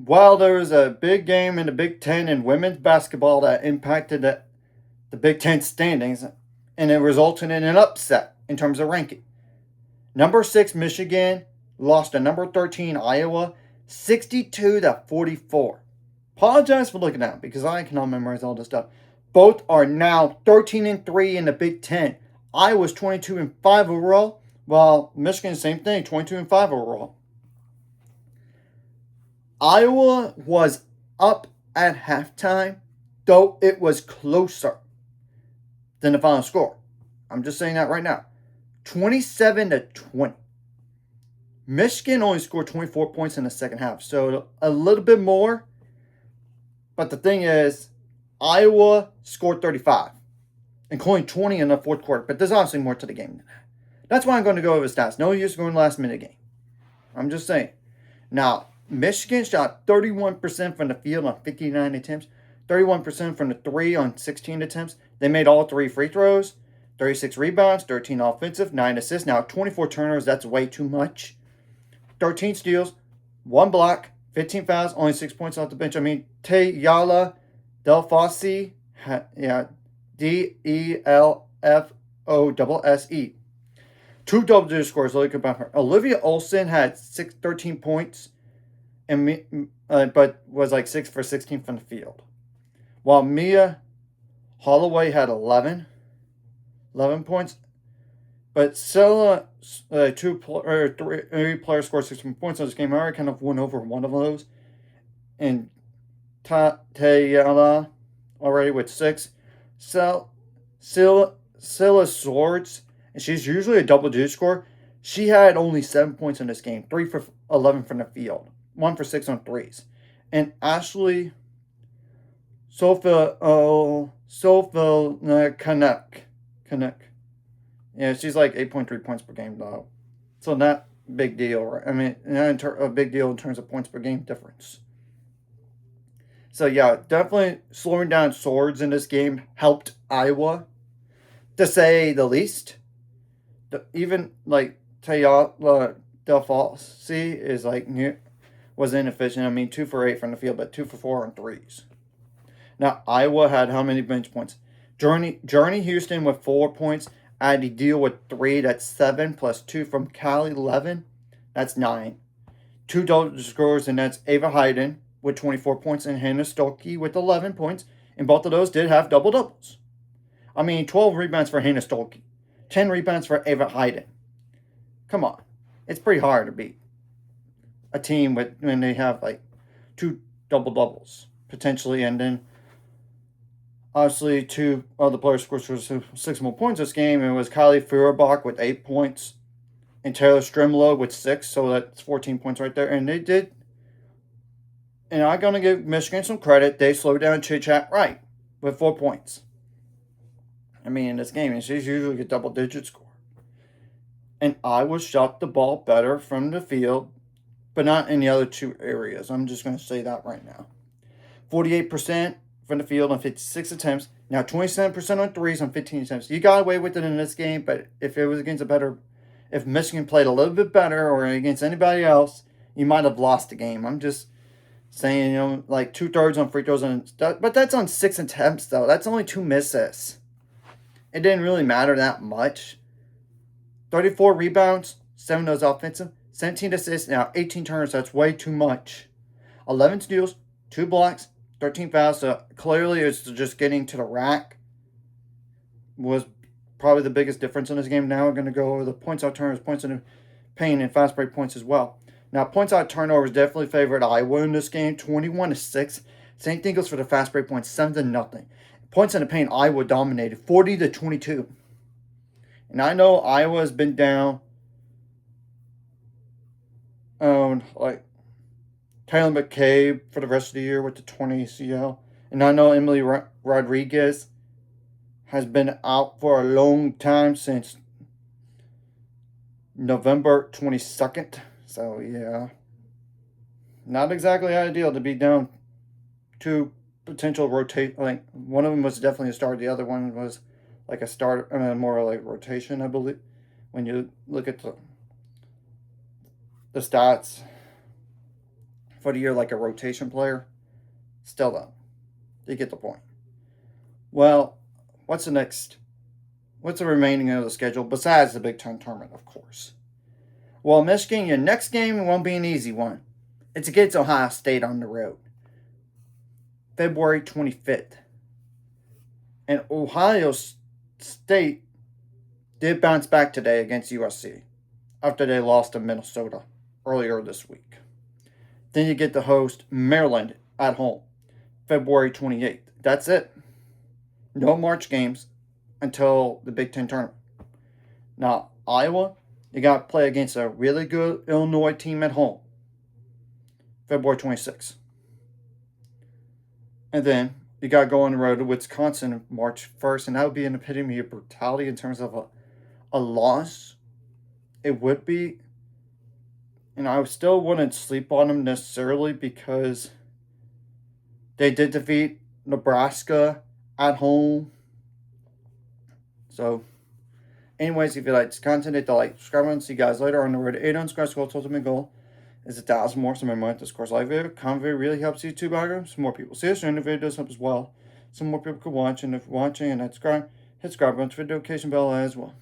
Well, there was a big game in the Big Ten in women's basketball that impacted the Big Ten standings, and it resulted in an upset in terms of ranking. Number 6 Michigan lost to number 13 Iowa 62 to 44. Apologize for looking at it because I cannot memorize all this stuff. Both are now 13 and 3 in the Big Ten. Iowa's 22 and 5 overall, while Michigan same thing, 22 and 5 overall. Iowa was up at halftime, though it was closer than the final score. I'm just saying that right now. 27 to 20. Michigan only scored 24 points in the second half, so a little bit more. But the thing is, Iowa scored 35, including 20 in the fourth quarter. But there's obviously more to the game than that. That's why I'm going to go over stats. No use going last minute game. I'm just saying. Now, Michigan shot 31% from the field on 59 attempts, 31% from the three on 16 attempts. They made all 3 free throws, 36 rebounds, 13 offensive, 9 assists. Now, 24 turnovers, that's way too much. 13 steals, 1 block, 15 fouls, only 6 points off the bench. I mean, Teyala Delfosse, Delfosse. 2 double-digit scores. Look about her. Olivia Olson had 13 points, but was like 6 for 16 from the field. While Mia Holloway had 11 points. But Scylla, 3 players scored 16 points in this game. I already kind of won over one of those. And Teyala already with 6. Scylla Swords, and she's usually a double-digit scorer. She had only 7 points in this game. 3 for 11 from the field. 1 for 6 on threes. And Ashley Canuck. Yeah, she's like 8.3 points per game, though. So not big deal, right? I mean, not a big deal in terms of points per game difference. So, yeah, definitely slowing down Swords in this game helped Iowa, to say the least. Even, like, Teyala Delfosse is, like, was inefficient. I mean, 2 for 8 from the field, but 2 for 4 on threes. Now, Iowa had how many bench points? Journey Houston with 4 points. Addie Deal with 3, that's 7, plus 2 from Callie Levin, that's 9. 2 double scorers, and that's Ava Hayden with 24 points and Hannah Stolke with 11 points. And both of those did have double-doubles. I mean, 12 rebounds for Hannah Stolke, 10 rebounds for Ava Hayden. Come on. It's pretty hard to beat a team when they have, like, 2 double-doubles, potentially, and then obviously, 2 other players scored 6 more points this game. It was Kylie Feuerbach with 8 points and Taylor Strimlo with 6, so that's 14 points right there. And they did, and I'm going to give Michigan some credit, they slowed down Chit Chat right with 4 points. I mean, in this game, she's usually a double-digit score. And Iowa shot the ball better from the field, but not in the other 2 areas. I'm just going to say that right now. 48% from the field on 56 attempts. Now 27% on threes on 15 attempts. You got away with it in this game, but if it was against if Michigan played a little bit better or against anybody else, you might have lost the game. I'm just saying, like 2/3 on free throws, but that's on 6 attempts, though. That's only 2 misses. It didn't really matter that much. 34 rebounds, 7 of those offensive, 17 assists, now 18 turnovers. That's way too much. 11 steals, 2 blocks, 13 fouls, so clearly it's just getting to the rack was probably the biggest difference in this game. Now we're going to go over the points out turnovers, points in the paint, and fast break points as well. Now, points out turnovers definitely favored Iowa in this game, 21-6. Same thing goes for the fast break points, 7-0. Points in the paint, Iowa dominated, 40-22. And I know Iowa's been down, like Taylor McCabe for the rest of the year with the 20 ACL. And I know Emily Rodriguez has been out for a long time, since November 22nd. So, yeah. Not exactly ideal to be down 2 potential rotate. Like, one of them was definitely a start. The other one was like a start, more like rotation, I believe. When you look at the stats for the year like a rotation player. Still though, you get the point. Well, what's the next? What's the remaining of the schedule besides the Big Ten tournament, of course? Well, Michigan, your next game won't be an easy one. It's against Ohio State on the road, February 25th. And Ohio State did bounce back today against USC after they lost to Minnesota earlier this week. Then you get to host Maryland at home, February 28th. That's it. No March games until the Big Ten tournament. Now, Iowa, you got to play against a really good Illinois team at home, February 26th. And then you got to go on the road to Wisconsin March 1st, and that would be an epitome of brutality in terms of a loss. It would be. And I still wouldn't sleep on them necessarily because they did defeat Nebraska at home. So, anyways, if you like this content, hit the like, subscribe, and see you guys later. On the road to 8 unsubscribes. School's ultimate goal is 1,000 more. So, my month, this course live video. Comment video really helps YouTube algorithm. Some more people see us, and the video does help as well. Some more people could watch, and if you're watching and not subscribe, hit subscribe button, notification bell as well.